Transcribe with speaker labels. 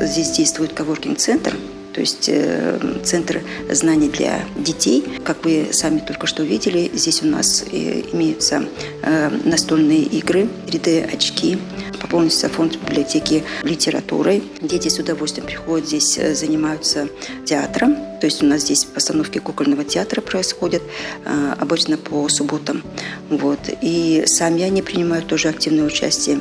Speaker 1: здесь действует коворкинг-центр, то есть центр знаний для детей. Как вы сами только что видели, здесь у нас имеются настольные игры, 3D-очки, пополнится фонд библиотеки литературой. Дети с удовольствием приходят, здесь занимаются театром. То есть у нас здесь постановки кукольного театра происходят обычно по субботам. Вот. И сами они принимают тоже активное участие